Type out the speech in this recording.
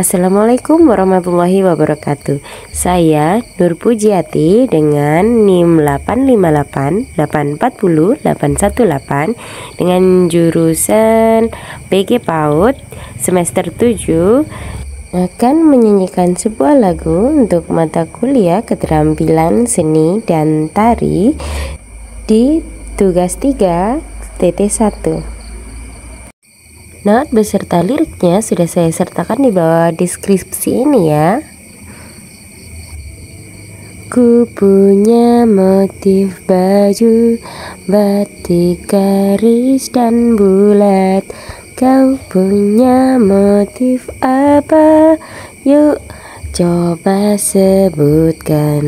Assalamualaikum warahmatullahi wabarakatuh. Saya Nur Pujiati dengan NIM 858840818 dengan jurusan PG PAUD semester 7 akan menyanyikan sebuah lagu untuk mata kuliah keterampilan seni dan tari di tugas 3 TT1. Not beserta liriknya sudah saya sertakan di bawah deskripsi ini ya. Ku punya motif baju batik garis dan bulat. Kau punya motif apa? Yuk coba sebutkan.